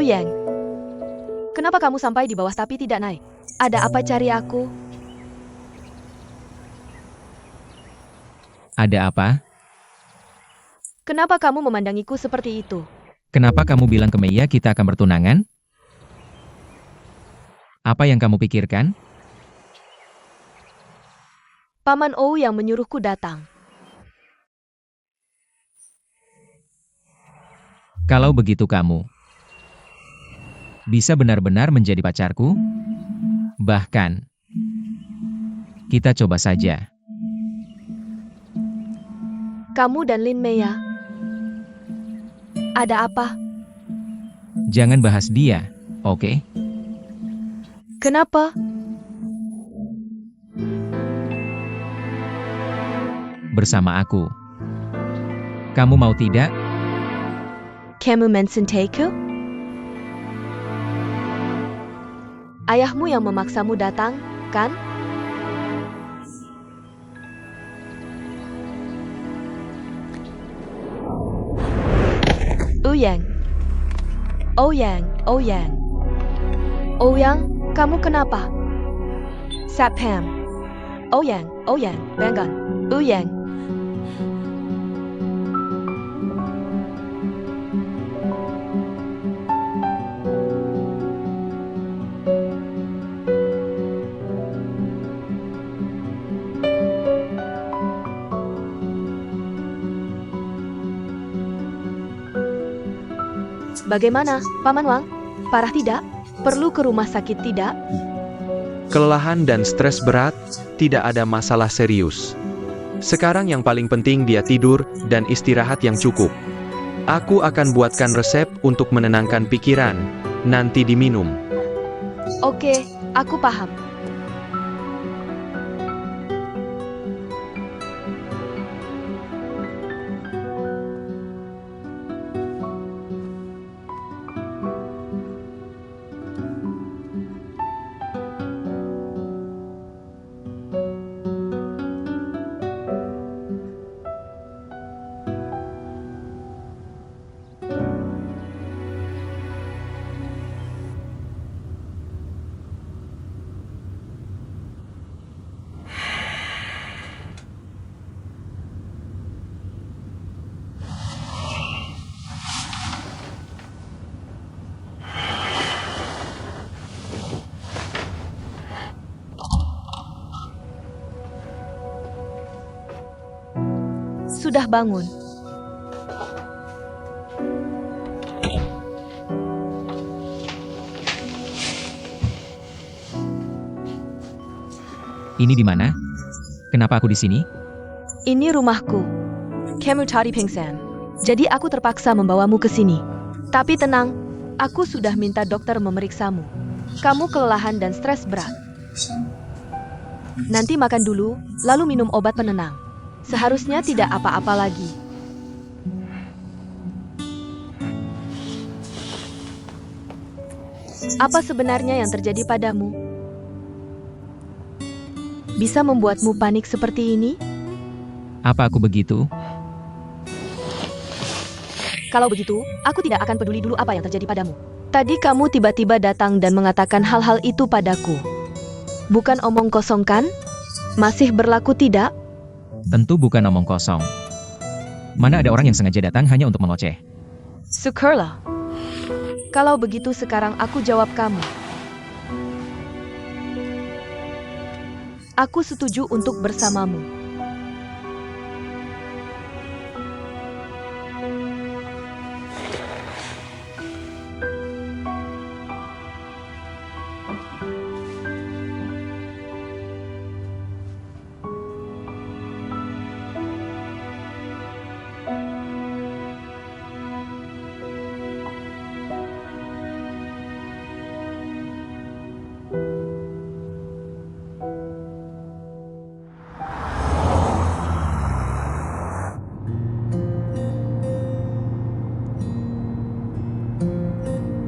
Yang, kenapa kamu sampai di bawah tapi tidak naik? Ada apa cari aku? Ada apa? Kenapa kamu memandangiku seperti itu? Kenapa kamu bilang ke Meiya kita akan bertunangan? Apa yang kamu pikirkan? Paman Ou yang menyuruhku datang. Kalau begitu kamu bisa benar-benar menjadi pacarku? Bahkan, kita coba saja. Kamu dan Lin Meiya. Ada apa? Jangan bahas dia, oke? Kenapa? Bersama aku. Kamu mau tidak? Kamu mensentaiku? Ayahmu yang memaksamu datang, kan? Ouyang. Ouyang, Ouyang. Ouyang, kamu kenapa? Sapham. Ouyang, Ouyang, Bangon. Ouyang. Bagaimana, Paman Wang? Parah tidak? Perlu ke rumah sakit tidak? Kelelahan dan stres berat, tidak ada masalah serius. Sekarang yang paling penting dia tidur dan istirahat yang cukup. Aku akan buatkan resep untuk menenangkan pikiran, nanti diminum. Oke, aku paham. Sudah bangun. Ini di mana? Kenapa aku di sini? Ini rumahku. Kamu tadi pingsan. Jadi aku terpaksa membawamu ke sini. Tapi tenang, aku sudah minta dokter memeriksamu. Kamu kelelahan dan stres berat. Nanti makan dulu, lalu minum obat penenang. Seharusnya tidak apa-apa lagi. Apa sebenarnya yang terjadi padamu? Bisa membuatmu panik seperti ini? Apa aku begitu? Kalau begitu, aku tidak akan peduli dulu apa yang terjadi padamu. Tadi kamu tiba-tiba datang dan mengatakan hal-hal itu padaku. Bukan omong kosong kan? Masih berlaku tidak? Tentu bukan omong kosong. Mana ada orang yang sengaja datang hanya untuk mengoceh. Syukurlah. Kalau begitu sekarang aku jawab kamu. Aku setuju untuk bersamamu.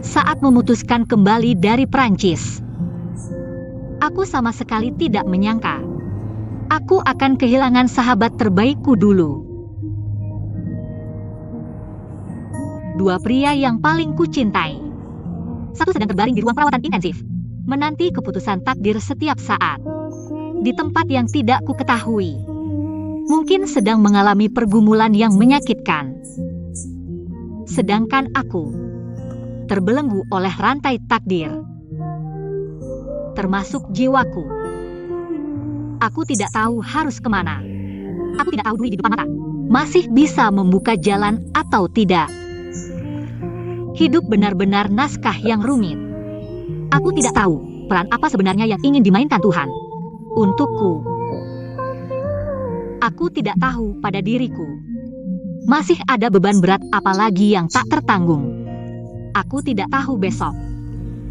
Saat memutuskan kembali dari Prancis, aku sama sekali tidak menyangka aku akan kehilangan sahabat terbaikku dulu. Dua pria yang paling kucintai Satu sedang terbaring di ruang perawatan intensif, menanti keputusan takdir setiap saat. Di tempat yang tidak ku ketahui, mungkin sedang mengalami pergumulan yang menyakitkan. Sedangkan aku terbelenggu oleh rantai takdir, termasuk jiwaku. Aku tidak tahu harus kemana. Aku tidak tahu Dwi di depan mata masih bisa membuka jalan atau tidak. Hidup benar-benar naskah yang rumit. Aku tidak tahu peran apa sebenarnya yang ingin dimainkan Tuhan untukku. Aku tidak tahu pada diriku masih ada beban berat apa lagi yang tak tertanggung. Aku tidak tahu besok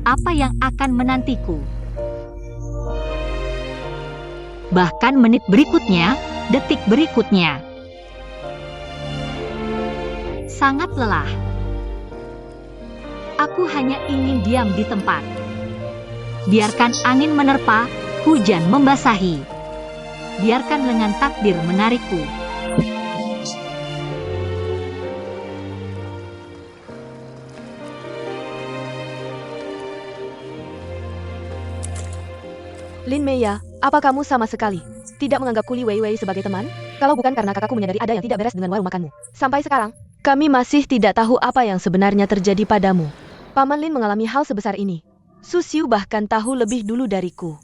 apa yang akan menantiku. Bahkan menit berikutnya, detik berikutnya. Sangat lelah. Aku hanya ingin diam di tempat. Biarkan angin menerpa, hujan membasahi. Biarkan lengan takdir menarikku. Lin Meya, apa kamu sama sekali tidak menganggap Kuli Wei Wei sebagai teman? Kalau bukan karena kakakku menyadari ada yang tidak beres dengan warung makanmu. Sampai sekarang, kami masih tidak tahu apa yang sebenarnya terjadi padamu. Paman Lin mengalami hal sebesar ini. Su Xiu bahkan tahu lebih dulu dariku.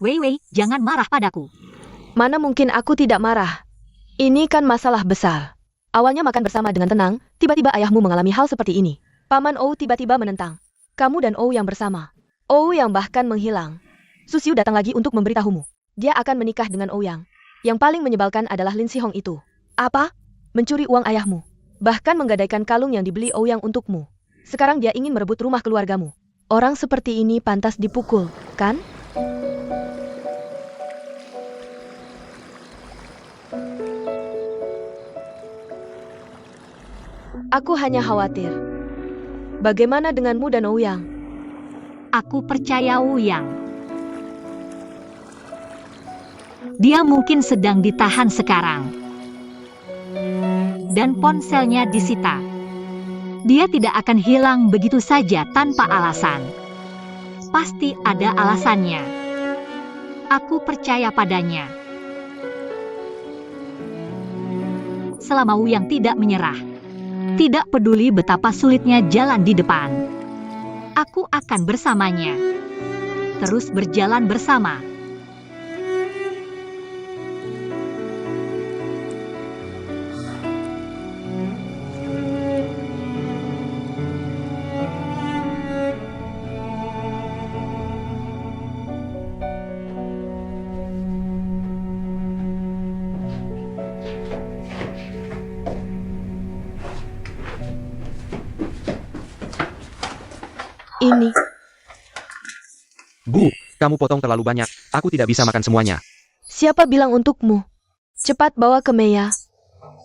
Wei Wei, jangan marah padaku. Mana mungkin aku tidak marah? Ini kan masalah besar. Awalnya makan bersama dengan tenang, tiba-tiba ayahmu mengalami hal seperti ini. Paman Ou tiba-tiba menentang kamu dan Ou yang bersama. Ou yang bahkan menghilang. Su Xiu datang lagi untuk memberitahumu. Dia akan menikah dengan Ouyang. Yang paling menyebalkan adalah Lin Sihong itu. Apa? Mencuri uang ayahmu. Bahkan menggadaikan kalung yang dibeli Ouyang untukmu. Sekarang dia ingin merebut rumah keluargamu. Orang seperti ini pantas dipukul, kan? Aku hanya khawatir. Bagaimana denganmu dan Ouyang? Aku percaya Ouyang. Dia mungkin sedang ditahan sekarang. Dan ponselnya disita. Dia tidak akan hilang begitu saja tanpa alasan. Pasti ada alasannya. Aku percaya padanya. Selama Ouyang tidak menyerah, tidak peduli betapa sulitnya jalan di depan, aku akan bersamanya. Terus berjalan bersama. Ini. Bu, kamu potong terlalu banyak. Aku tidak bisa makan semuanya. Siapa bilang untukmu? Cepat bawa ke Meya.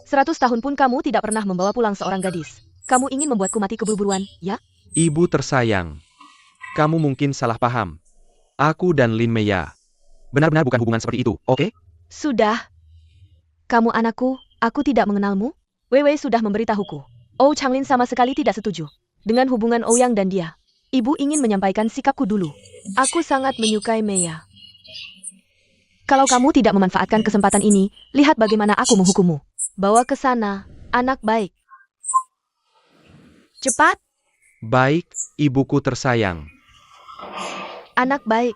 100 tahun pun kamu tidak pernah membawa pulang seorang gadis. Kamu ingin membuatku mati keburu-buruan, ya? Ibu tersayang. Kamu mungkin salah paham. Aku dan Lin Meya benar-benar bukan hubungan seperti itu, oke? Sudah. Kamu anakku, aku tidak mengenalmu. Wei Wei sudah memberitahuku. Ou Changlin sama sekali tidak setuju dengan hubungan Ouyang dan dia. Ibu ingin menyampaikan sikapku dulu. Aku sangat menyukai Meya. Kalau kamu tidak memanfaatkan kesempatan ini, lihat bagaimana aku menghukummu. Bawa ke sana, anak baik. Cepat, Baik, ibuku tersayang. anak baik.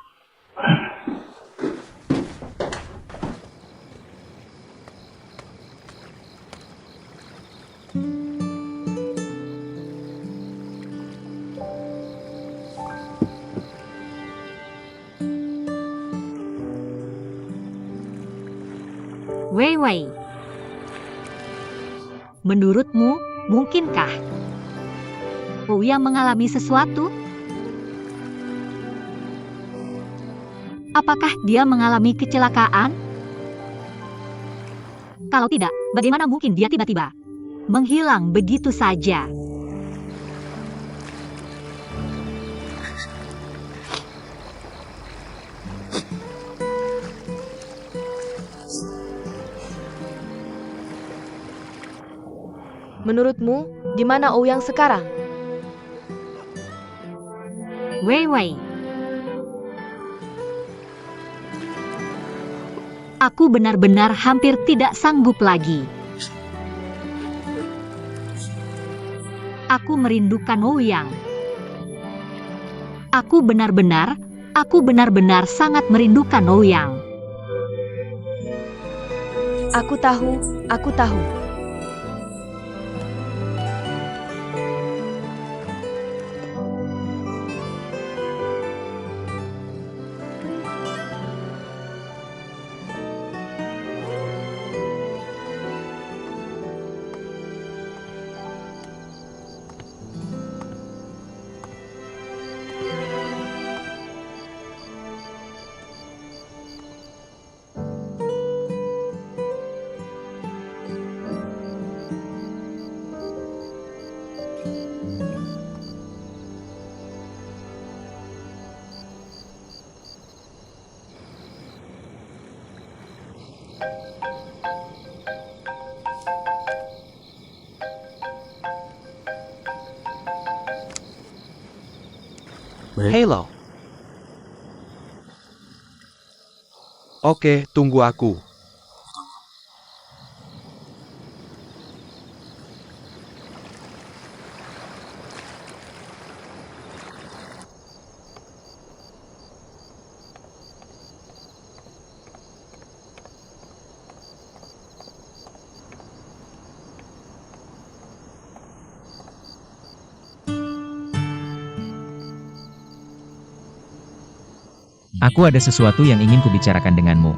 Wei Wei, menurutmu, mungkinkah Ouyang mengalami sesuatu? Apakah dia mengalami kecelakaan? Kalau tidak, bagaimana mungkin dia tiba-tiba menghilang begitu saja? Menurutmu, di mana Ouyang sekarang? Wei Wei. Aku benar-benar hampir tidak sanggup lagi. Aku merindukan Ouyang. Aku benar-benar sangat merindukan Ouyang. Aku tahu. Halo. Oke, tunggu aku. Aku ada sesuatu yang ingin kubicarakan denganmu.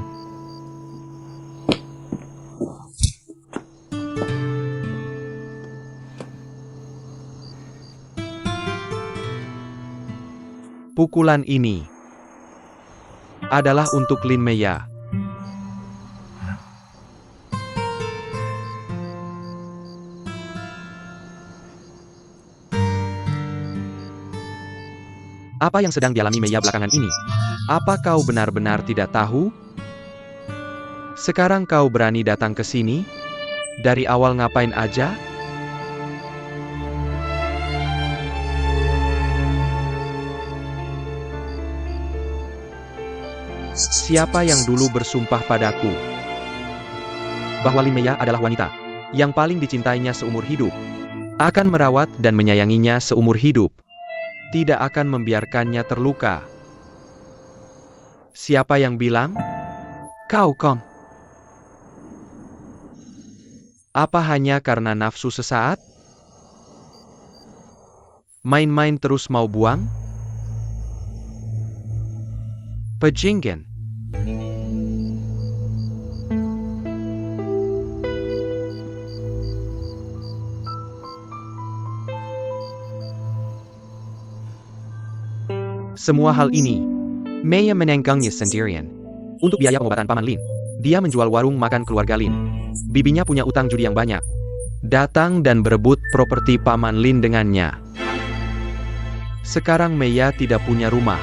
Pukulan ini adalah untuk Lin Meya. Apa yang sedang dialami Meya belakangan ini? Apa kau benar-benar tidak tahu? Sekarang kau berani datang ke sini? Dari awal ngapain aja? Siapa yang dulu bersumpah padaku bahwa Lin Meya adalah wanita yang paling dicintainya seumur hidup, akan merawat dan menyayanginya seumur hidup, tidak akan membiarkannya terluka? Siapa yang bilang? Kau, Kong. Apa hanya karena nafsu sesaat? Main-main terus mau buang? Pejinggen. Semua hal ini, Meya menenggangnya sendirian. Untuk biaya pengobatan Paman Lin, dia menjual warung makan keluarga Lin. Bibinya punya utang judi yang banyak. Datang dan berebut properti Paman Lin dengannya. Sekarang Meya tidak punya rumah.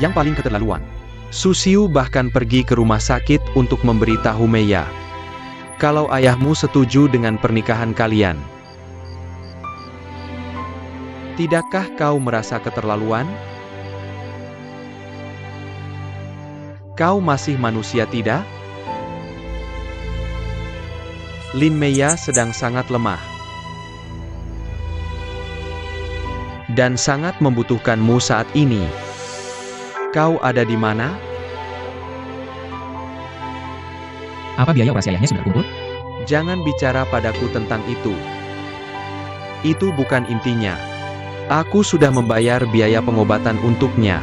Yang paling keterlaluan, Su Xiu bahkan pergi ke rumah sakit untuk memberitahu Meya kalau ayahmu setuju dengan pernikahan kalian. Tidakkah kau merasa keterlaluan? Kau masih manusia, tidak? Lin Meya sedang sangat lemah dan sangat membutuhkanmu saat ini. Kau ada di mana? Apa biaya operasi ayahnya sudah kumpul? Jangan bicara padaku tentang itu. Itu bukan intinya. Aku sudah membayar biaya pengobatan untuknya.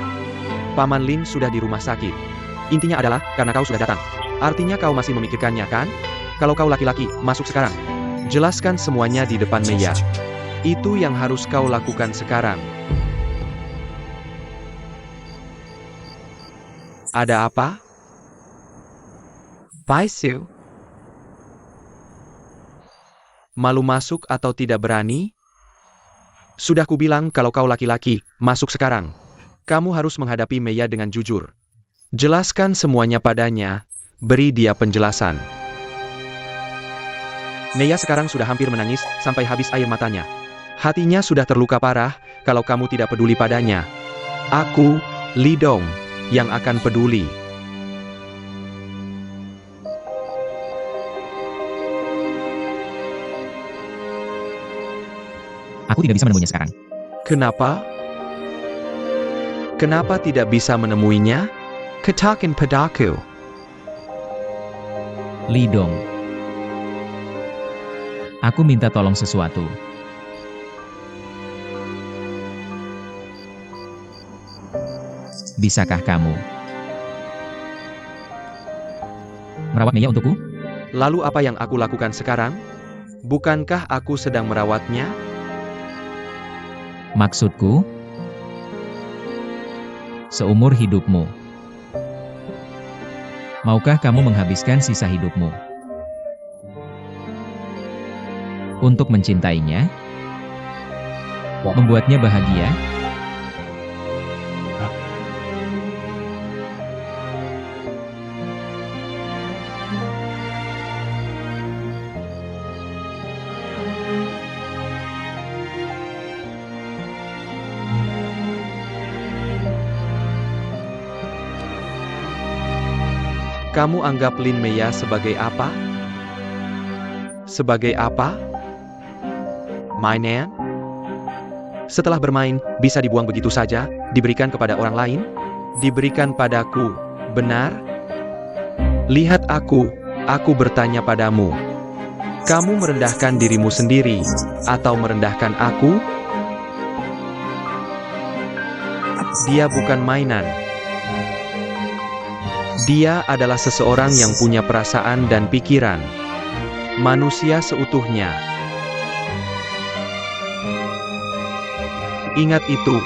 Paman Lin sudah di rumah sakit. Intinya adalah, karena kau sudah datang. Artinya kau masih memikirkannya, kan? Kalau kau laki-laki, masuk sekarang. Jelaskan semuanya di depan Meya. Itu yang harus kau lakukan sekarang. Ada apa? Pai Siu? Malu masuk atau tidak berani? Sudah kubilang kalau kau laki-laki, masuk sekarang. Kamu harus menghadapi Meya dengan jujur. Jelaskan semuanya padanya, beri dia penjelasan. Meya sekarang sudah hampir menangis, sampai habis air matanya. Hatinya sudah terluka parah, kalau kamu tidak peduli padanya. Aku, Lidong, yang akan peduli. Aku tidak bisa menemuinya sekarang. Kenapa? Kenapa tidak bisa menemuinya? Katakan padaku. Lidong. Aku minta tolong sesuatu. Bisakah kamu merawat Maya untukku? Lalu apa yang aku lakukan sekarang? Bukankah aku sedang merawatnya? Maksudku, seumur hidupmu. Maukah kamu menghabiskan sisa hidupmu untuk mencintainya? Membuatnya bahagia? Kamu anggap Lin Meya sebagai apa? Sebagai apa? Mainan? Setelah bermain, bisa dibuang begitu saja, diberikan kepada orang lain? Diberikan padaku, benar? Lihat aku bertanya padamu. Kamu merendahkan dirimu sendiri, atau merendahkan aku? Dia bukan mainan. Dia adalah seseorang yang punya perasaan dan pikiran. Manusia seutuhnya. Ingat itu.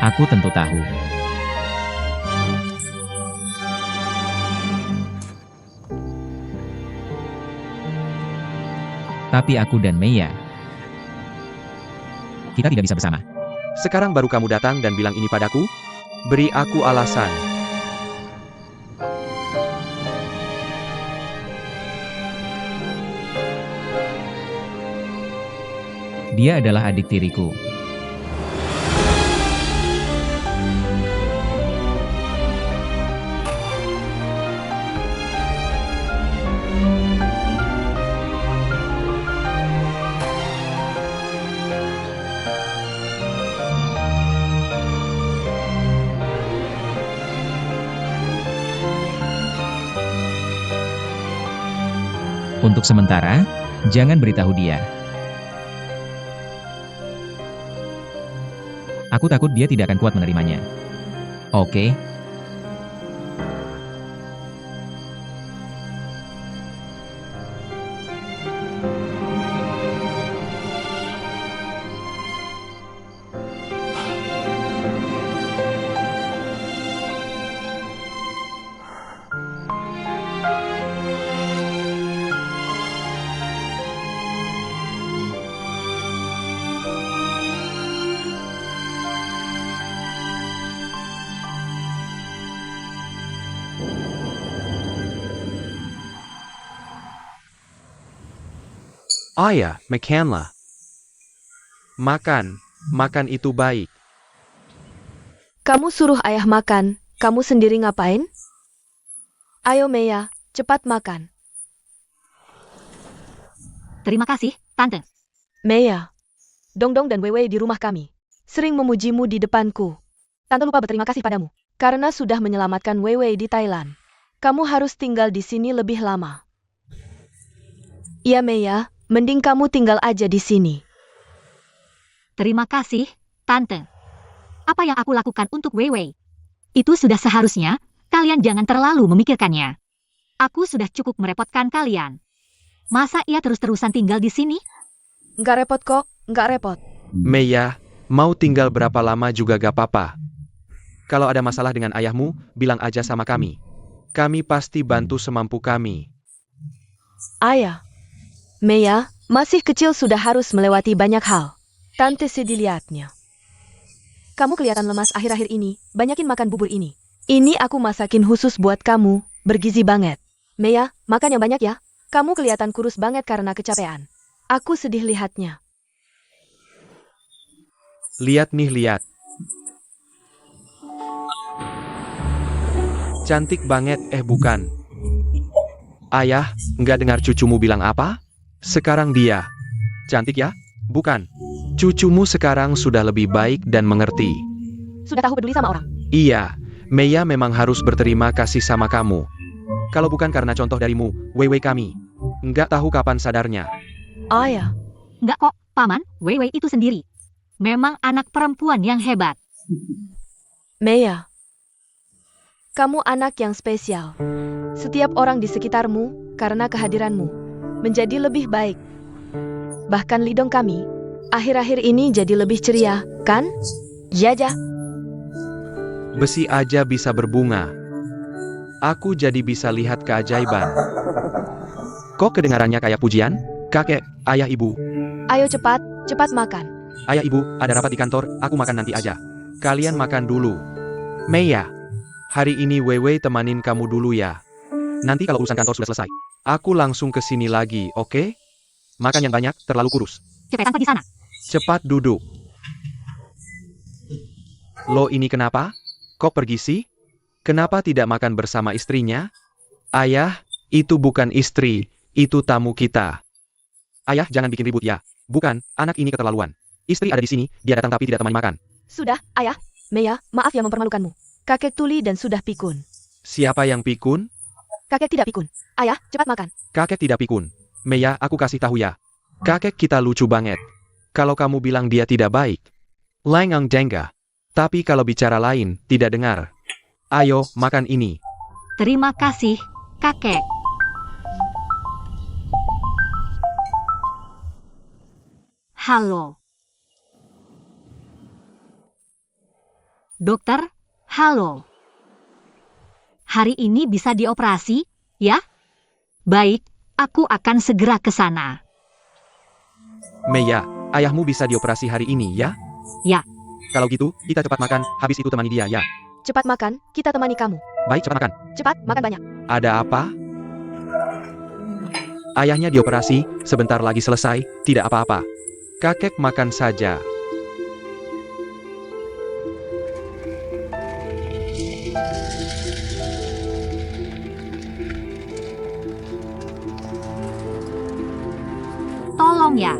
Aku tentu tahu. Tapi aku dan Maya, kita tidak bisa bersama. Sekarang baru kamu datang dan bilang ini padaku? Beri aku alasan. Dia adalah adik tiriku. Untuk sementara, jangan beritahu dia. Aku takut dia tidak akan kuat menerimanya. Oke? Ayah, makanlah. Makan itu baik. Kamu suruh ayah makan, kamu sendiri ngapain? Ayo Maya, cepat makan. Terima kasih, Tante. Maya, Dongdong dan Weiwei di rumah kami sering memujimu di depanku. Tante lupa berterima kasih padamu karena sudah menyelamatkan Weiwei di Thailand. Kamu harus tinggal di sini lebih lama. Iya Maya, mending kamu tinggal aja di sini. Terima kasih, Tante. Apa yang aku lakukan untuk Weiwei? Itu sudah seharusnya, kalian jangan terlalu memikirkannya. Aku sudah cukup merepotkan kalian. Masa ia terus-terusan tinggal di sini? Nggak repot kok, nggak repot. Meya, mau tinggal berapa lama juga gak apa-apa. Kalau ada masalah dengan ayahmu, bilang aja sama kami. Kami pasti bantu semampu kami. Ayah, Maya, masih kecil sudah harus melewati banyak hal. Tante sedih lihatnya. Kamu kelihatan lemas akhir-akhir ini, banyakin makan bubur ini. Ini aku masakin khusus buat kamu, bergizi banget. Maya, makan yang banyak ya. Kamu kelihatan kurus banget karena kecapean. Aku sedih lihatnya. Lihat nih, lihat. Cantik banget, bukan. Ayah, nggak dengar cucumu bilang apa? Sekarang dia. Cantik ya? Bukan. Cucumu sekarang sudah lebih baik dan mengerti. Sudah tahu peduli sama orang. Iya, Meia memang harus berterima kasih sama kamu. Kalau bukan karena contoh darimu, Weiwei kami nggak tahu kapan sadarnya. Ayah, Nggak kok, Paman, Weiwei itu sendiri. Memang anak perempuan yang hebat. Meia. Kamu anak yang spesial. Setiap orang di sekitarmu, karena kehadiranmu, menjadi lebih baik. Bahkan Lidong kami, akhir-akhir ini jadi lebih ceria, kan? Jaja. Besi aja bisa berbunga. Aku jadi bisa lihat keajaiban. Kok kedengarannya kayak pujian? Kakek, ayah, ibu. Ayo cepat, cepat makan. Ayah, ibu, ada rapat di kantor, aku makan nanti aja. Kalian makan dulu. Meia, hari ini Weiwei temanin kamu dulu ya. Nanti kalau urusan kantor sudah selesai, aku langsung ke sini lagi, oke? Makan yang banyak, terlalu kurus. Cepetan pergi sana. Cepat duduk. Lo ini kenapa? Kok pergi sih? Kenapa tidak makan bersama istrinya? Ayah, itu bukan istri, itu tamu kita. Ayah, jangan bikin ribut ya. Bukan, anak ini keterlaluan. Istri ada di sini, dia datang tapi tidak temani makan. Sudah, ayah. Meia, maaf ya mempermalukanmu. Kakek tuli dan sudah pikun. Siapa yang pikun? Kakek tidak pikun. Ayah, cepat makan. Kakek tidak pikun. Meia, aku kasih tahu ya. Kakek kita lucu banget. Kalau kamu bilang dia tidak baik, Langang Dengga. Tapi kalau bicara lain, tidak dengar. Ayo, makan ini. Terima kasih, kakek. Halo. Dokter, halo. Hari ini bisa dioperasi, ya? Baik, aku akan segera ke sana. Meia, ayahmu bisa dioperasi hari ini ya? Ya. Kalau gitu, kita cepat makan, habis itu temani dia ya. Cepat makan, kita temani kamu. Baik, cepat makan. Cepat, makan banyak. Ada apa? Ayahnya dioperasi, sebentar lagi selesai, tidak apa-apa. Kakek makan saja. Tolong ya.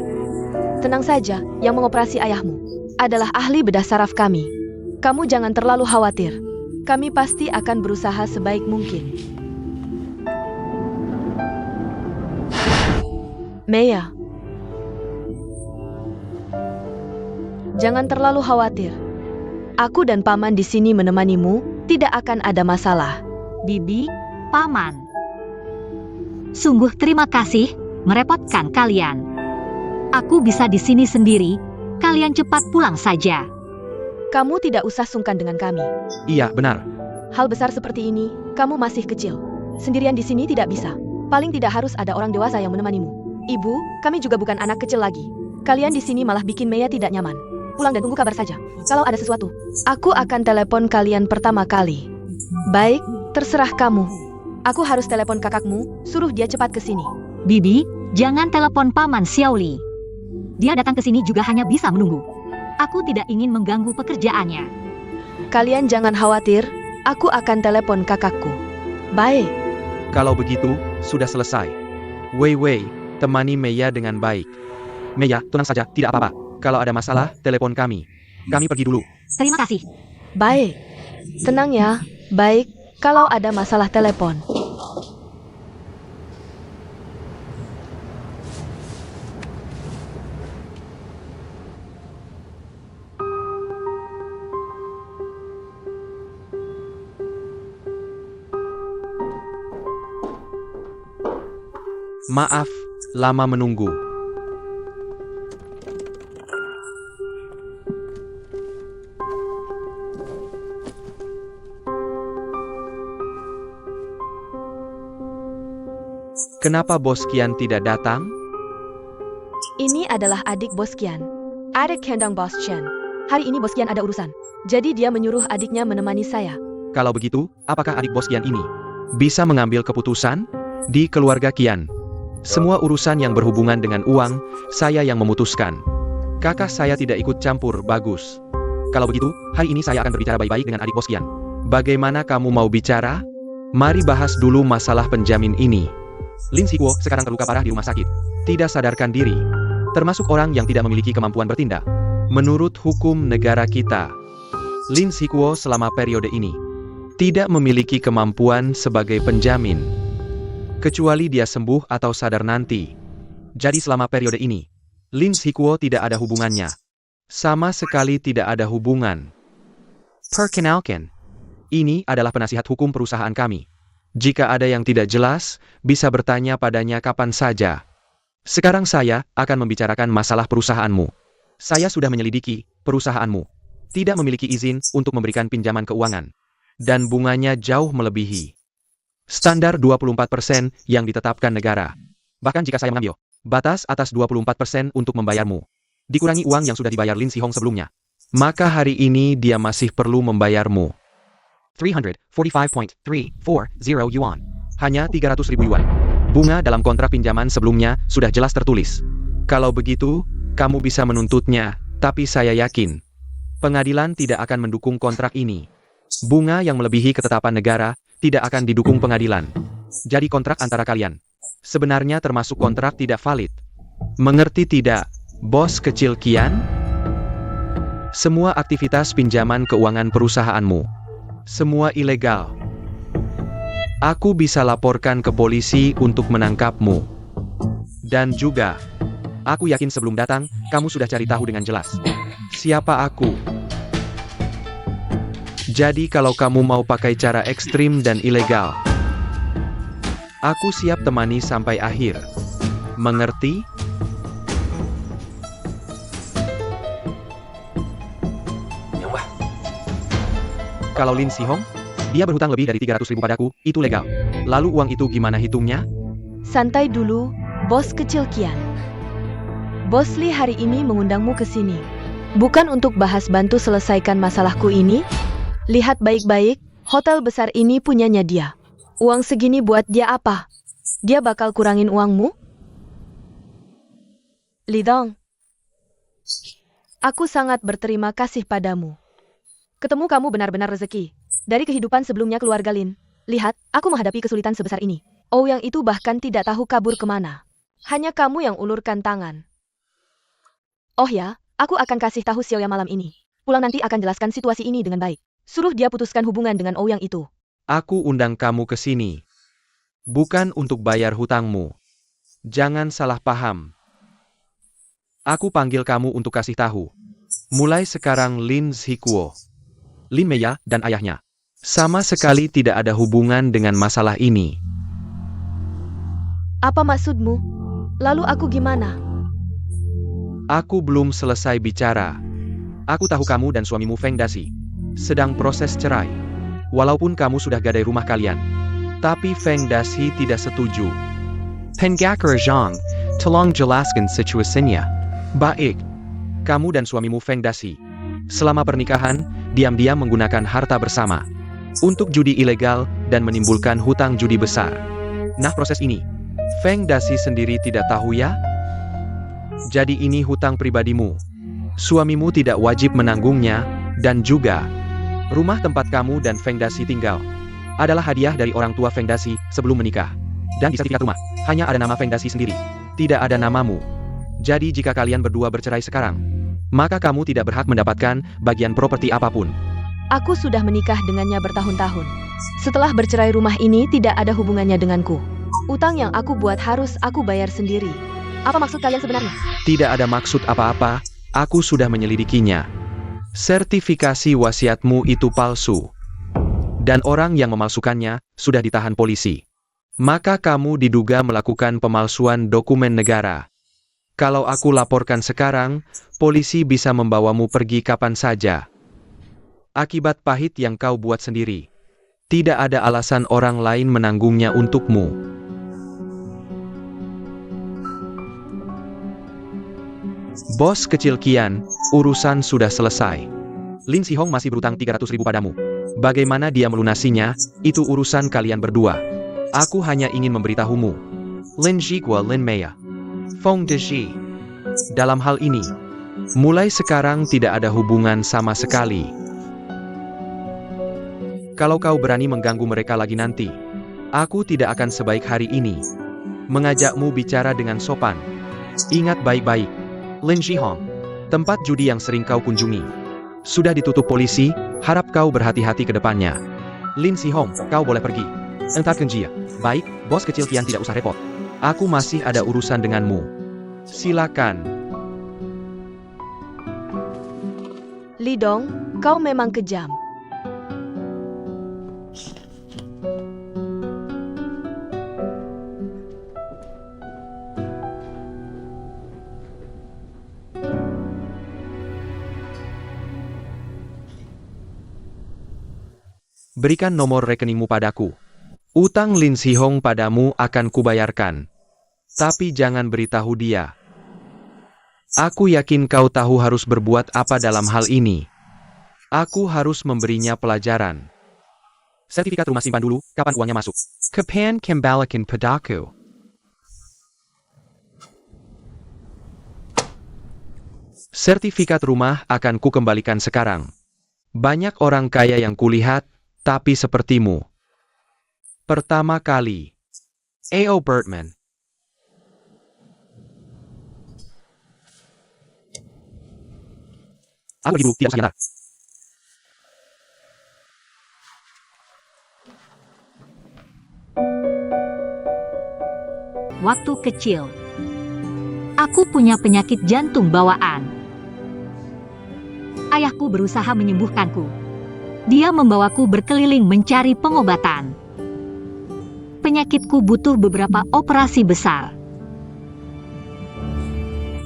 Tenang saja, yang mengoperasi ayahmu adalah ahli bedah saraf kami. Kamu jangan terlalu khawatir. Kami pasti akan berusaha sebaik mungkin. Meia. Jangan terlalu khawatir. Aku dan Paman di sini menemanimu, tidak akan ada masalah. Bibi, Paman. Sungguh terima kasih, merepotkan kalian. Aku bisa di sini sendiri, kalian cepat pulang saja. Kamu tidak usah sungkan dengan kami. Iya, benar. Hal besar seperti ini, kamu masih kecil. Sendirian di sini tidak bisa. Paling tidak harus ada orang dewasa yang menemanimu. Ibu, kami juga bukan anak kecil lagi. Kalian di sini malah bikin Meia tidak nyaman. Pulang dan tunggu kabar saja. Kalau ada sesuatu, aku akan telepon kalian pertama kali. Baik, terserah kamu. Aku harus telepon kakakmu, suruh dia cepat ke sini. Bibi, jangan telepon Paman Xiaoli. Dia datang ke sini juga hanya bisa menunggu. Aku tidak ingin mengganggu pekerjaannya. Kalian jangan khawatir, aku akan telepon kakakku. Baik. Kalau begitu, sudah selesai. Weiwei, temani Meia dengan baik. Meia, tenang saja, tidak apa-apa. Kalau ada masalah, telepon kami. Kami pergi dulu. Terima kasih. Baik. Tenang ya. Baik, kalau ada masalah telepon. Maaf, lama menunggu. Kenapa Bos Kian tidak datang? Ini adalah adik Bos Kian. Adik kandung Bos Chen. Hari ini Bos Kian ada urusan. Jadi dia menyuruh adiknya menemani saya. Kalau begitu, apakah adik Bos Kian ini bisa mengambil keputusan di keluarga Kian? Semua urusan yang berhubungan dengan uang, saya yang memutuskan. Kakak saya tidak ikut campur, bagus. Kalau begitu, hari ini saya akan berbicara baik-baik dengan adik bos Kian. Bagaimana kamu mau bicara? Mari bahas dulu masalah penjamin ini. Lin Sikuo sekarang terluka parah di rumah sakit. Tidak sadarkan diri. Termasuk orang yang tidak memiliki kemampuan bertindak. Menurut hukum negara kita, Lin Sikuo selama periode ini tidak memiliki kemampuan sebagai penjamin. Kecuali dia sembuh atau sadar nanti. Jadi selama periode ini, Lin Sikuo tidak ada hubungannya. Sama sekali tidak ada hubungan. Perkenalkan, ini adalah penasihat hukum perusahaan kami. Jika ada yang tidak jelas, bisa bertanya padanya kapan saja. Sekarang saya akan membicarakan masalah perusahaanmu. Saya sudah menyelidiki perusahaanmu. Tidak memiliki izin untuk memberikan pinjaman keuangan. Dan bunganya jauh melebihi standar 24% yang ditetapkan negara. Bahkan jika saya mengambil batas atas 24% untuk membayarmu, dikurangi uang yang sudah dibayar Lin Sihong sebelumnya, maka hari ini dia masih perlu membayarmu 345.340 yuan. Hanya 300.000 yuan. Bunga dalam kontrak pinjaman sebelumnya sudah jelas tertulis. Kalau begitu, kamu bisa menuntutnya, tapi saya yakin pengadilan tidak akan mendukung kontrak ini. Bunga yang melebihi ketetapan negara tidak akan didukung pengadilan. Jadi kontrak antara kalian sebenarnya termasuk kontrak tidak valid. Mengerti tidak, bos kecil Kian? Semua aktivitas pinjaman keuangan perusahaanmu semua ilegal. Aku bisa laporkan ke polisi untuk menangkapmu. Dan juga, aku yakin sebelum datang, kamu sudah cari tahu dengan jelas siapa aku. Jadi kalau kamu mau pakai cara ekstrim dan ilegal, aku siap temani sampai akhir. Mengerti? Kalau Lin Sihong, dia berhutang lebih dari 300.000 padaku, itu legal. Lalu uang itu gimana hitungnya? Santai dulu, bos kecil Kian. Bos Li hari ini mengundangmu ke sini. Bukan untuk bahas bantu selesaikan masalahku ini. Lihat baik-baik, hotel besar ini punyanya dia. Uang segini buat dia apa? Dia bakal kurangin uangmu? Li Dong, aku sangat berterima kasih padamu. Ketemu kamu benar-benar rezeki. Dari kehidupan sebelumnya keluarga Lin, lihat, aku menghadapi kesulitan sebesar ini. Yang itu bahkan tidak tahu kabur kemana. Hanya kamu yang ulurkan tangan. Oh ya, aku akan kasih tahu Xiaoya malam ini. Pulang nanti akan jelaskan situasi ini dengan baik. Suruh dia putuskan hubungan dengan yang itu. Aku undang kamu ke sini. Bukan untuk bayar hutangmu. Jangan salah paham. Aku panggil kamu untuk kasih tahu. Mulai sekarang Lin Sikuo, Lin Meya, dan ayahnya sama sekali tidak ada hubungan dengan masalah ini. Apa maksudmu? Lalu aku gimana? Aku belum selesai bicara. Aku tahu kamu dan suamimu Feng Daxi sedang proses cerai. Walaupun kamu sudah gadai rumah kalian. Tapi Feng Daxi tidak setuju. Penggakar Zhang, tolong jelaskan situasinya. Baik. Kamu dan suamimu Feng Daxi selama pernikahan, diam-diam menggunakan harta bersama untuk judi ilegal dan menimbulkan hutang judi besar. Nah, proses ini, Feng Daxi sendiri tidak tahu ya? Jadi ini hutang pribadimu. Suamimu tidak wajib menanggungnya, dan juga rumah tempat kamu dan Feng Daxi tinggal adalah hadiah dari orang tua Feng Daxi sebelum menikah. Dan di sertifikat rumah, hanya ada nama Feng Daxi sendiri, tidak ada namamu. Jadi jika kalian berdua bercerai sekarang, maka kamu tidak berhak mendapatkan bagian properti apapun. Aku sudah menikah dengannya bertahun-tahun. Setelah bercerai, rumah ini tidak ada hubungannya denganku. Utang yang aku buat harus aku bayar sendiri. Apa maksud kalian sebenarnya? Tidak ada maksud apa-apa, aku sudah menyelidikinya. Sertifikasi wasiatmu itu palsu. Dan orang yang memalsukannya sudah ditahan polisi. Maka kamu diduga melakukan pemalsuan dokumen negara. Kalau aku laporkan sekarang, polisi bisa membawamu pergi kapan saja. Akibat pahit yang kau buat sendiri. Tidak ada alasan orang lain menanggungnya untukmu. Bos kecil Kian, urusan sudah selesai. Lin Sihong masih berutang 300.000 padamu. Bagaimana dia melunasinya, itu urusan kalian berdua. Aku hanya ingin memberitahumu. Lin Jigua Lin Mea. Feng Deji. Dalam hal ini, mulai sekarang tidak ada hubungan sama sekali. Kalau kau berani mengganggu mereka lagi nanti, aku tidak akan sebaik hari ini. Mengajakmu bicara dengan sopan. Ingat baik-baik, Lin Jihong, tempat judi yang sering kau kunjungi sudah ditutup polisi, harap kau berhati-hati ke depannya. Lin Sihong, kau boleh pergi. Entar Kenjia. Baik, bos kecil Tian tidak usah repot. Aku masih ada urusan denganmu. Silakan. Li Dong, kau memang kejam. Berikan nomor rekeningmu padaku. Utang Lin Sihong padamu akan kubayarkan. Tapi jangan beritahu dia. Aku yakin kau tahu harus berbuat apa dalam hal ini. Aku harus memberinya pelajaran. Sertifikat rumah simpan dulu, kapan uangnya masuk. Kapan kembalikan padaku? Sertifikat rumah akan kukembalikan sekarang. Banyak orang kaya yang kulihat, tapi sepertimu. Pertama kali. A.O. Bertman. Aku pergi dulu, tidak usah diantar. Waktu kecil, aku punya penyakit jantung bawaan. Ayahku berusaha menyembuhkanku. Dia membawaku berkeliling mencari pengobatan. Penyakitku butuh beberapa operasi besar.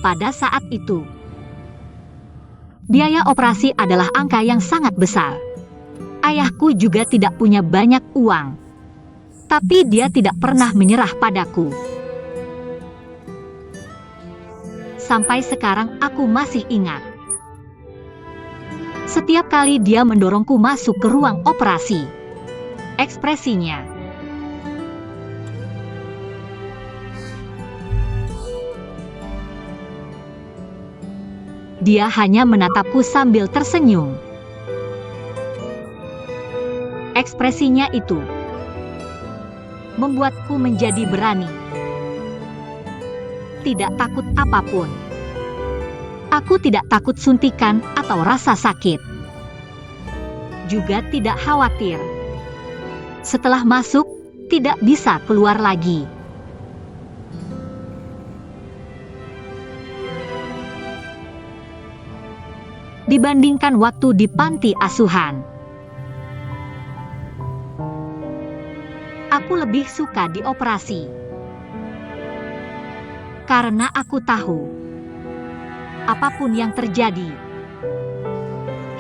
Pada saat itu, biaya operasi adalah angka yang sangat besar. Ayahku juga tidak punya banyak uang. Tapi dia tidak pernah menyerah padaku. Sampai sekarang aku masih ingat. Setiap kali dia mendorongku masuk ke ruang operasi, ekspresinya dia hanya menatapku sambil tersenyum. Ekspresinya itu membuatku menjadi berani. Tidak takut apapun. Aku tidak takut suntikan atau rasa sakit. Juga tidak khawatir. Setelah masuk, tidak bisa keluar lagi. Dibandingkan waktu di panti asuhan, aku lebih suka dioperasi. Karena aku tahu, apapun yang terjadi,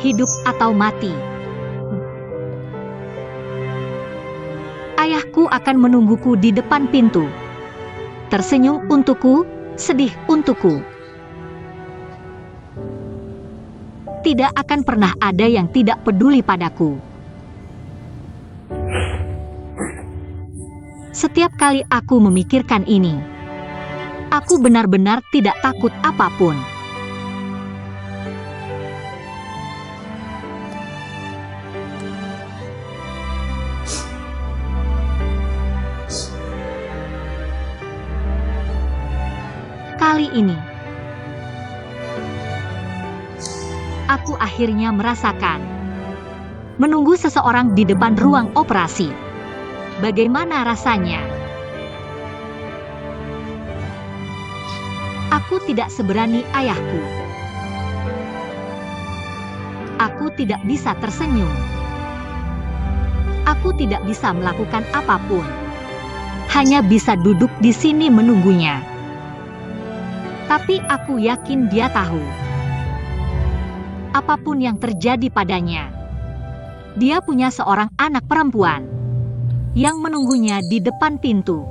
hidup atau mati, ayahku akan menungguku di depan pintu. Tersenyum untukku, sedih untukku. Tidak akan pernah ada yang tidak peduli padaku. Setiap kali aku memikirkan ini, aku benar-benar tidak takut apapun. Kali ini, aku akhirnya merasakan menunggu seseorang di depan ruang operasi. Bagaimana rasanya? Aku tidak seberani ayahku. Aku tidak bisa tersenyum. Aku tidak bisa melakukan apapun. Hanya bisa duduk di sini menunggunya. Tapi aku yakin dia tahu. Apapun yang terjadi padanya, dia punya seorang anak perempuan yang menunggunya di depan pintu.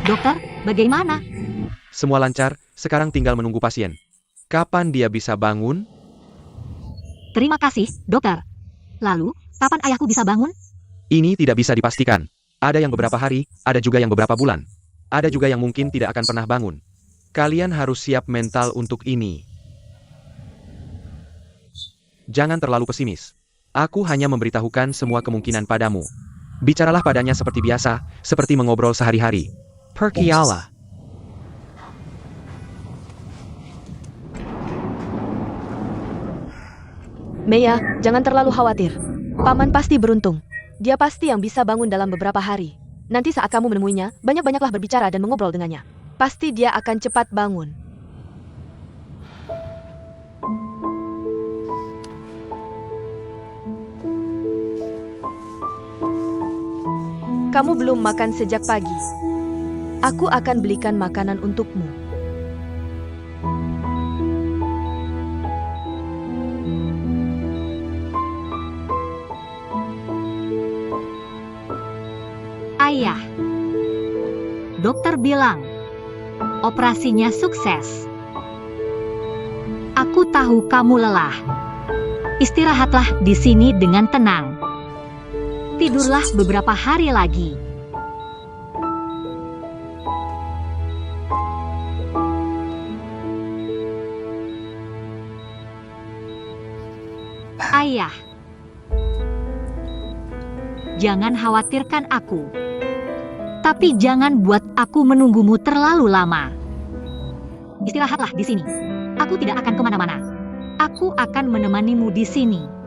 Dokter, bagaimana? Semua lancar, sekarang tinggal menunggu pasien. Kapan dia bisa bangun? Terima kasih, dokter. Lalu, kapan ayahku bisa bangun? Ini tidak bisa dipastikan. Ada yang beberapa hari, ada juga yang beberapa bulan. Ada juga yang mungkin tidak akan pernah bangun. Kalian harus siap mental untuk ini. Jangan terlalu pesimis. Aku hanya memberitahukan semua kemungkinan padamu. Bicaralah padanya seperti biasa, seperti mengobrol sehari-hari. Percayalah. Mea, jangan terlalu khawatir. Paman pasti beruntung. Dia pasti yang bisa bangun dalam beberapa hari. Nanti saat kamu menemuinya, banyak-banyaklah berbicara dan mengobrol dengannya. Pasti dia akan cepat bangun. Kamu belum makan sejak pagi. Aku akan belikan makanan untukmu. Ayah. Dokter bilang, operasinya sukses. Aku tahu kamu lelah. Istirahatlah di sini dengan tenang. Tidurlah beberapa hari lagi. Ayah. Jangan khawatirkan aku. Tapi jangan buat aku menunggumu terlalu lama. Istirahatlah di sini. Aku tidak akan kemana-mana. Aku akan menemanimu di sini.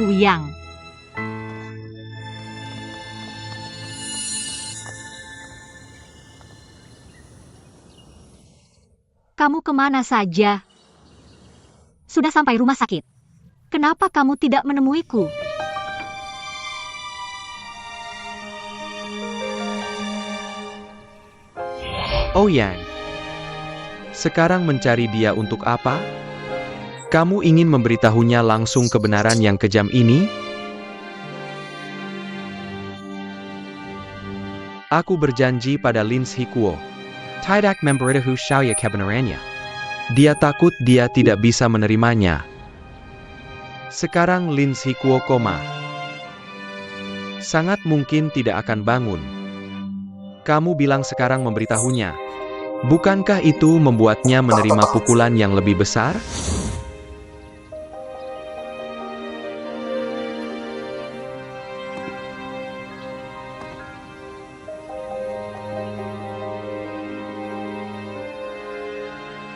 Kuyang. Kamu kemana saja? Sudah sampai rumah sakit. Kenapa kamu tidak menemuiku? Oh Yang. Sekarang mencari dia untuk apa? Kamu ingin memberitahunya langsung kebenaran yang kejam ini? Aku berjanji pada Lin Hikuo. Tidak memberitahu saya kebenarannya. Dia takut dia tidak bisa menerimanya. Sekarang Lin Hikuo koma. Sangat mungkin tidak akan bangun. Kamu bilang sekarang memberitahunya. Bukankah itu membuatnya menerima pukulan yang lebih besar?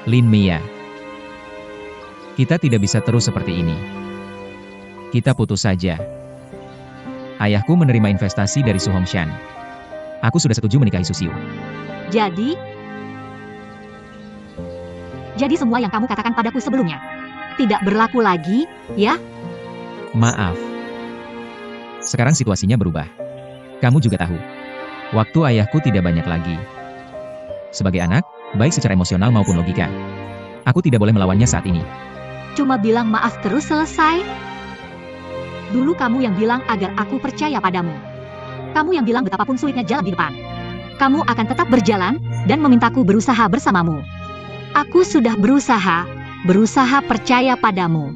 Lin Mia. Kita tidak bisa terus seperti ini. Kita putus saja. Ayahku menerima investasi dari Su Hongshan. Aku sudah setuju menikahi Susiu. Jadi semua yang kamu katakan padaku sebelumnya tidak berlaku lagi, ya? Maaf. Sekarang situasinya berubah. Kamu juga tahu. Waktu ayahku tidak banyak lagi. Sebagai anak, baik secara emosional maupun logika, aku tidak boleh melawannya saat ini. Cuma bilang maaf terus selesai? Dulu kamu yang bilang agar aku percaya padamu. Kamu yang bilang betapapun sulitnya jalan di depan. kamu akan tetap berjalan dan memintaku berusaha bersamamu. Aku sudah berusaha percaya padamu.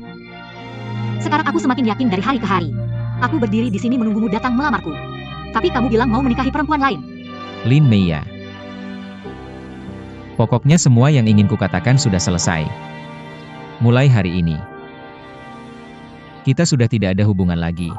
Sekarang aku semakin yakin dari hari ke hari. Aku berdiri di sini menunggumu datang melamarku. Tapi kamu bilang mau menikahi perempuan lain. Lin Meiya. Pokoknya semua yang ingin kukatakan sudah selesai. Mulai hari ini, kita sudah tidak ada hubungan lagi.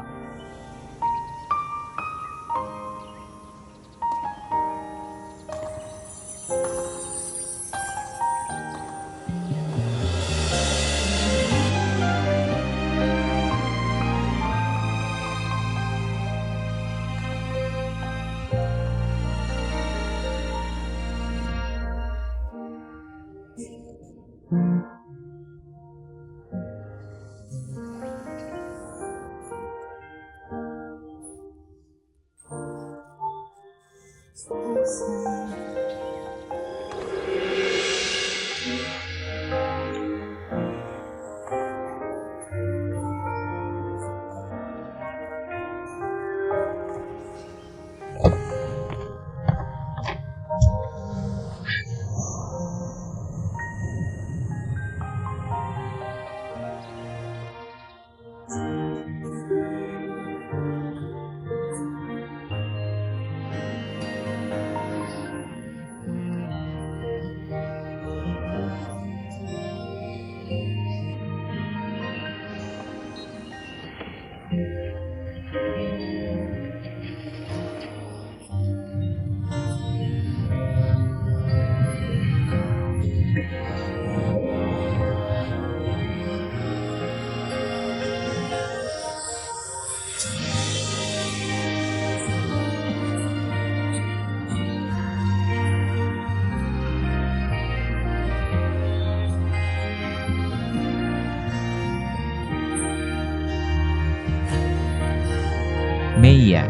Meiya.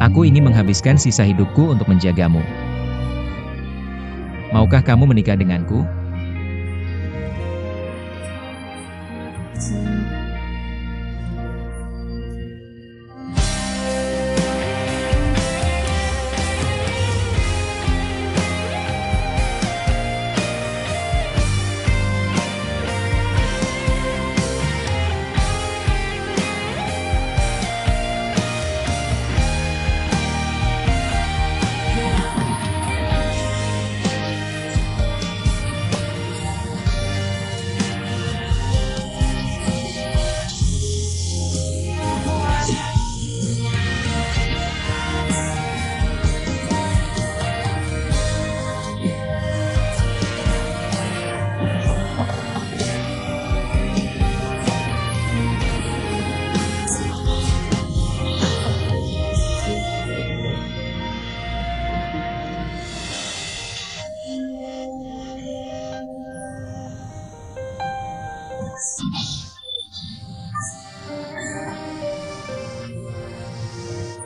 Aku ingin menghabiskan sisa hidupku untuk menjagamu. Maukah kamu menikah denganku?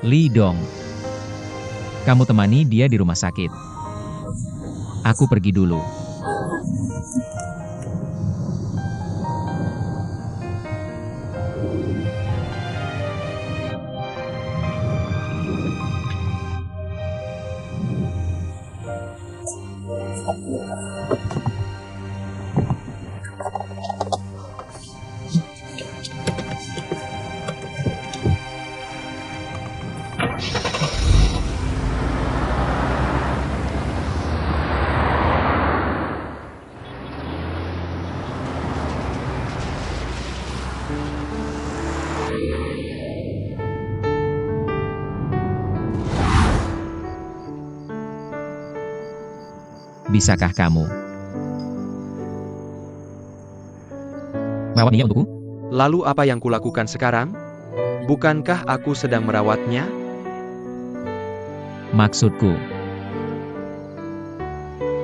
Li Dong. Kamu temani dia di rumah sakit. Aku pergi dulu. Bisakah kamu merawat Mia untukku? Lalu apa yang kulakukan sekarang? Bukankah aku sedang merawatnya? Maksudku,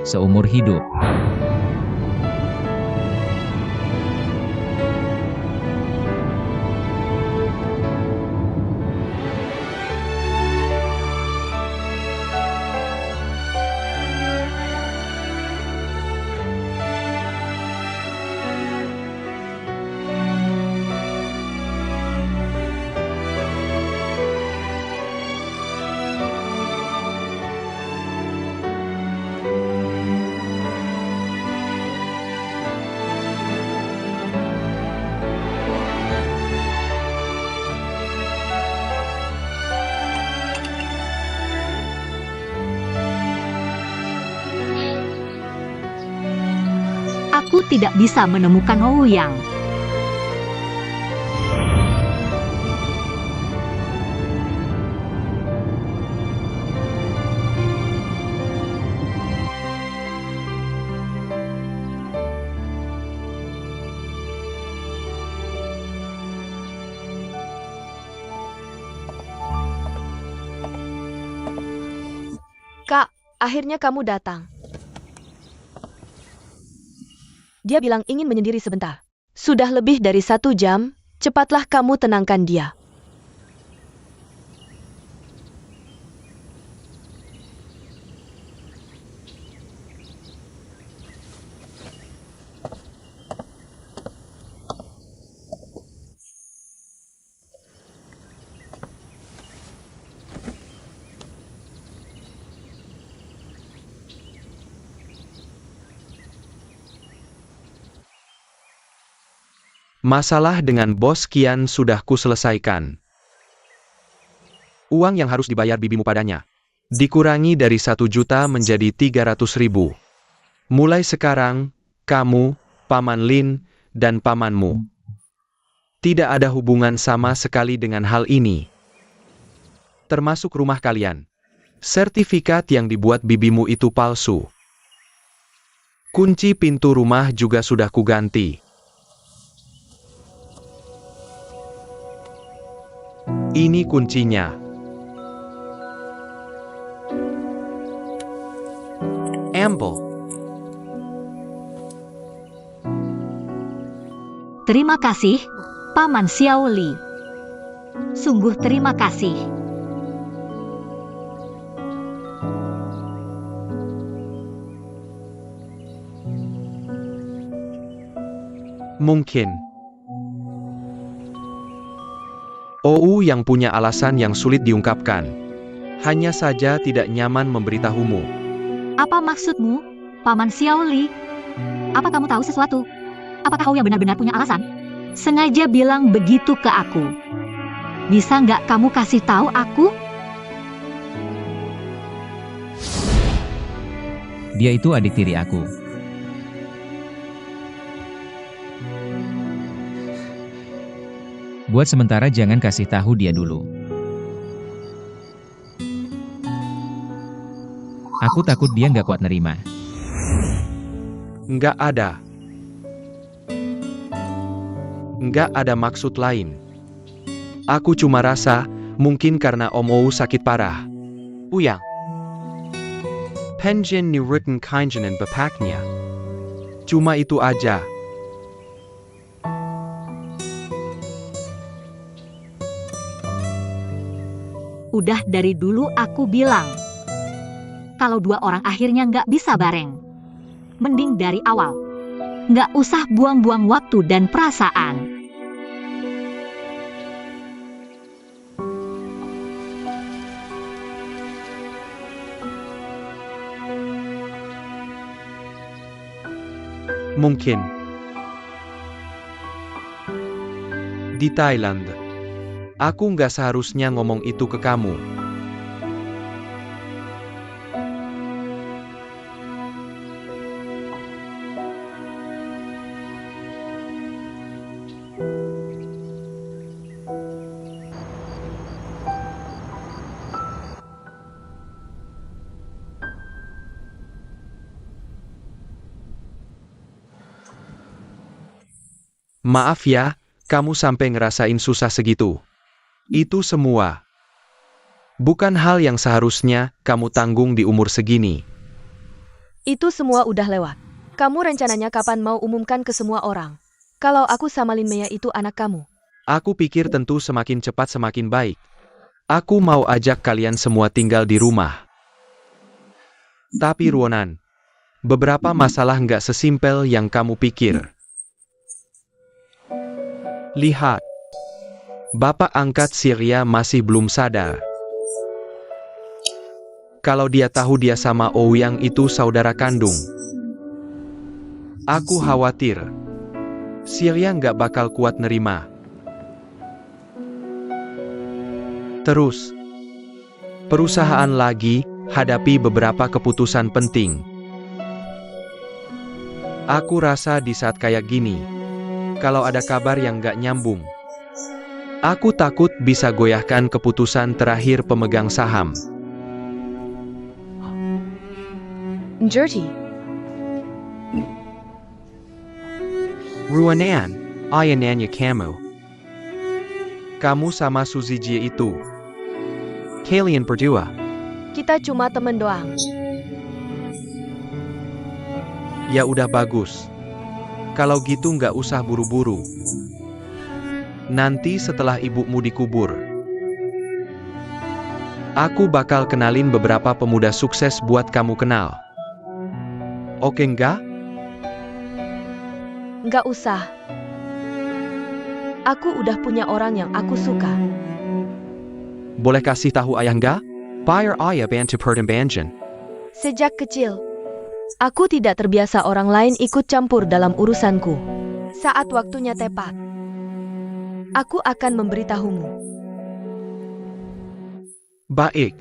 seumur hidup. Aku tidak bisa menemukan Ouyang. Kak, akhirnya kamu datang. Dia bilang ingin menyendiri sebentar. Sudah lebih dari 1 jam, cepatlah kamu tenangkan dia. Masalah dengan bos Kian sudah kuselesaikan. Uang yang harus dibayar bibimu padanya dikurangi dari 1 juta menjadi 300.000. Mulai sekarang, kamu, Paman Lin, dan pamanmu tidak ada hubungan sama sekali dengan hal ini. Termasuk rumah kalian. Sertifikat yang dibuat bibimu itu palsu. Kunci pintu rumah juga sudah kuganti. Ini kuncinya. Amble. Terima kasih, Paman Xiao Li. Sungguh terima kasih. Mungkin Ou yang punya alasan yang sulit diungkapkan. Hanya saja tidak nyaman memberitahumu. Apa maksudmu, Paman Xiao Li? Apa kamu tahu sesuatu? Apakah Ouyang benar-benar punya alasan? Sengaja bilang begitu ke aku. Bisa nggak kamu kasih tahu aku? Dia itu adik tiri aku. Buat sementara jangan kasih tahu dia dulu. Aku takut dia nggak kuat nerima. Nggak ada. Nggak ada maksud lain. Aku cuma rasa, mungkin karena Om Ou sakit parah. Ouyang. Penjin nuruten kainjenan bapaknya. Cuma itu aja. Udah dari dulu aku bilang. Kalau dua orang akhirnya nggak bisa bareng. Mending dari awal. Nggak usah buang-buang waktu dan perasaan. Mungkin. Di Thailand. Aku nggak seharusnya ngomong itu ke kamu. Maaf ya, kamu sampai ngerasain susah segitu. Itu semua. Bukan hal yang seharusnya kamu tanggung di umur segini. Itu semua udah lewat. Kamu rencananya kapan mau umumkan ke semua orang? Kalau aku sama Lin Mei itu anak kamu. Aku pikir tentu semakin cepat semakin baik. Aku mau ajak kalian semua tinggal di rumah. Tapi Ruonan, beberapa masalah nggak sesimpel yang kamu pikir. Lihat. Bapak angkat Syria masih belum sadar. Kalau dia tahu dia sama Ouyang itu saudara kandung. Aku khawatir. Syria nggak bakal kuat nerima. Terus. Perusahaan lagi hadapi beberapa keputusan penting. Aku rasa di saat kayak gini, kalau ada kabar yang gak nyambung, aku takut bisa goyahkan keputusan terakhir pemegang saham. Dirty. Ruanan, ayananya kamu. Kamu sama Suzy Jie itu. Kalian berdua. Kita cuma temen doang. Ya udah bagus. Kalau gitu nggak usah buru-buru. Nanti setelah ibumu dikubur, aku bakal kenalin beberapa pemuda sukses buat kamu kenal. Oke nggak? Nggak usah. Aku udah punya orang yang aku suka. Boleh kasih tahu ayah nggak? Biar ayah bantu pertimbangan. Sejak kecil, aku tidak terbiasa orang lain ikut campur dalam urusanku. Saat waktunya tepat, aku akan memberitahumu. Baik.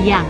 Yang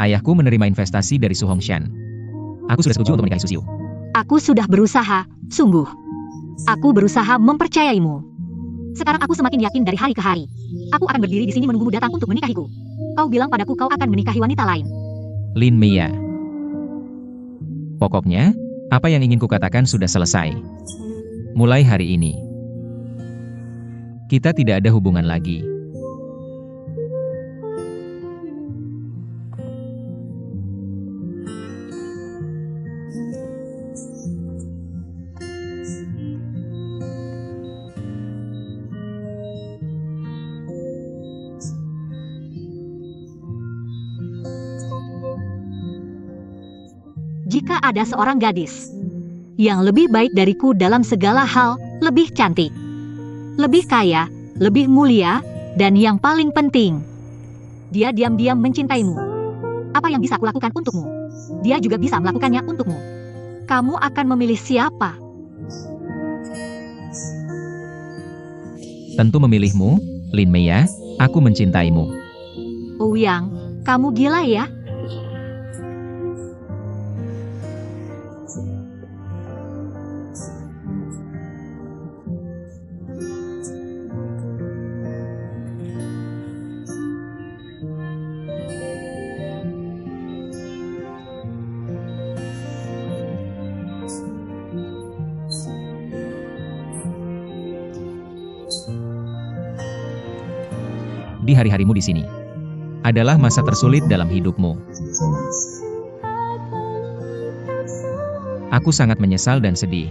Ayahku menerima investasi dari Su Hongshan. Aku sudah setuju untuk menikahi Su Xiu. Aku sudah berusaha, sungguh. Aku berusaha mempercayaimu. Sekarang aku semakin yakin dari hari ke hari. Aku akan berdiri di sini menunggumu datang untuk menikahiku. Kau bilang padaku kau akan menikahi wanita lain. Lin Mei. Pokoknya, apa yang ingin kukatakan sudah selesai. Mulai hari ini, kita tidak ada hubungan lagi. Jika ada seorang gadis yang lebih baik dariku dalam segala hal, lebih cantik, lebih kaya, lebih mulia, dan yang paling penting, dia diam-diam mencintaimu. Apa yang bisa kulakukan untukmu? Dia juga bisa melakukannya untukmu. Kamu akan memilih siapa? Tentu memilihmu, Lin Mei. Aku mencintaimu. Ouyang, kamu gila ya? Di hari-harimu di sini adalah masa tersulit dalam hidupmu. Aku sangat menyesal dan sedih.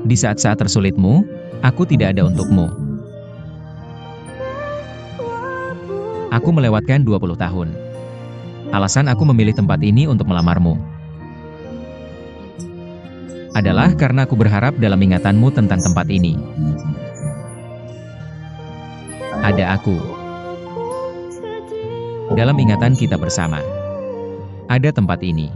Di saat-saat tersulitmu, aku tidak ada untukmu. Aku melewatkan 20 tahun. Alasan aku memilih tempat ini untuk melamarmu adalah karena aku berharap dalam ingatanmu tentang tempat ini ada aku. Dalam ingatan kita bersama, ada tempat ini.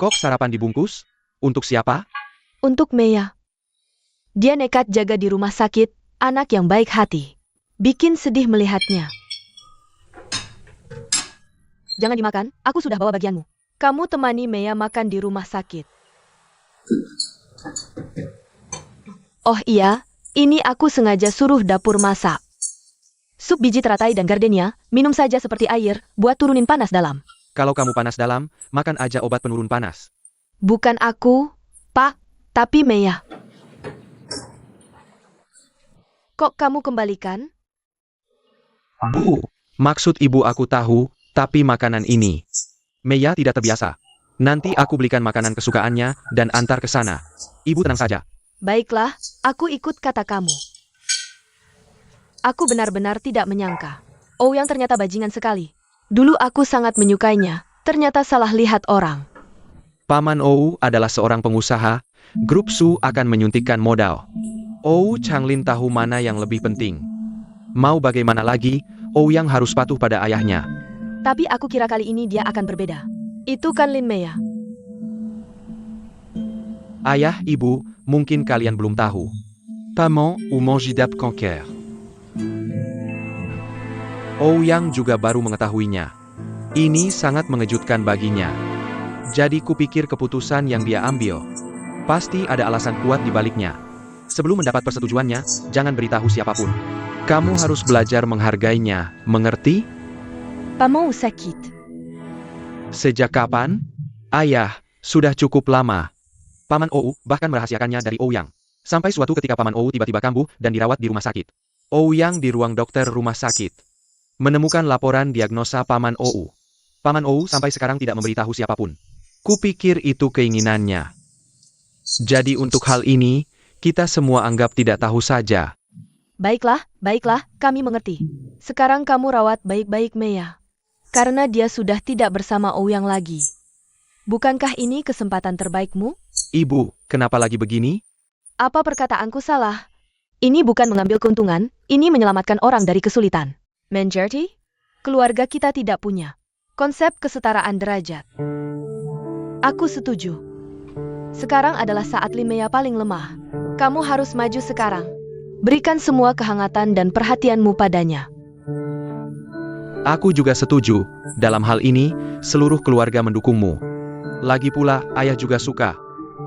Kok sarapan dibungkus? Untuk siapa? Untuk Mei. Dia nekat jaga di rumah sakit, anak yang baik hati. Bikin sedih melihatnya. Jangan dimakan, aku sudah bawa bagianmu. Kamu temani Mei makan di rumah sakit. Oh iya, ini aku sengaja suruh dapur masak. Sup biji teratai dan gardenia, minum saja seperti air, buat turunin panas dalam. Kalau kamu panas dalam, makan aja obat penurun panas. Bukan aku, Pak, tapi Mei. Kok kamu kembalikan? Bu, maksud ibu aku tahu, tapi makanan ini. Mei tidak terbiasa. Nanti aku belikan makanan kesukaannya dan antar ke sana. Ibu tenang saja. Baiklah, aku ikut kata kamu. Aku benar-benar tidak menyangka. Ouyang ternyata bajingan sekali. Dulu aku sangat menyukainya, ternyata salah lihat orang. Paman Ou adalah seorang pengusaha, grup Su akan menyuntikkan modal. Ou Changlin tahu mana yang lebih penting. Mau bagaimana lagi, Ouyang harus patuh pada ayahnya. Tapi aku kira kali ini dia akan berbeda. Itu kan Lin Mei. Ayah, ibu, mungkin kalian belum tahu. Paman ou Mangidap Conquer. Ouyang juga baru mengetahuinya. Ini sangat mengejutkan baginya. Jadi kupikir keputusan yang dia ambil pasti ada alasan kuat di baliknya. Sebelum mendapat persetujuannya, jangan beritahu siapapun. Kamu harus belajar menghargainya, mengerti? Paman sakit. Sejak kapan? Ayah, sudah cukup lama. Paman Ou bahkan merahasiakannya dari Ouyang. Sampai suatu ketika Paman Ou tiba-tiba kambuh dan dirawat di rumah sakit. Ouyang di ruang dokter rumah sakit menemukan laporan diagnosa Paman Ou. Paman Ou sampai sekarang tidak memberitahu siapapun. Kupikir itu keinginannya. Jadi untuk hal ini, kita semua anggap tidak tahu saja. Baiklah, kami mengerti. Sekarang kamu rawat baik-baik Mei. Karena dia sudah tidak bersama Ouyang lagi. Bukankah ini kesempatan terbaikmu? Ibu, kenapa lagi begini? Apa perkataanku salah? Ini bukan mengambil keuntungan, ini menyelamatkan orang dari kesulitan. Mengerti? Keluarga kita tidak punya konsep kesetaraan derajat. Aku setuju. Sekarang adalah saat Linnea paling lemah. Kamu harus maju sekarang. Berikan semua kehangatan dan perhatianmu padanya. Aku juga setuju. Dalam hal ini, seluruh keluarga mendukungmu. Lagi pula, ayah juga suka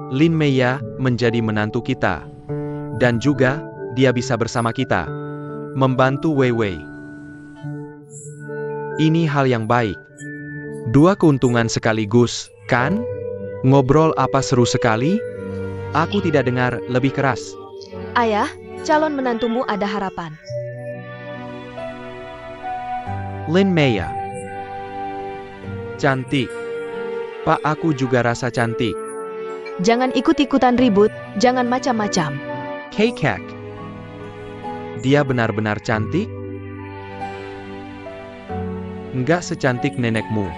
Linnea menjadi menantu kita. Dan juga, dia bisa bersama kita, membantu Wei Wei. Ini hal yang baik. Dua keuntungan sekaligus, kan? Ngobrol apa seru sekali? Aku tidak dengar lebih keras. Ayah, calon menantumu ada harapan. Linnea. Cantik. Pak, aku juga rasa cantik. Jangan ikut-ikutan ribut, jangan macam-macam. Kekek. Dia benar-benar cantik? Enggak secantik nenekmu.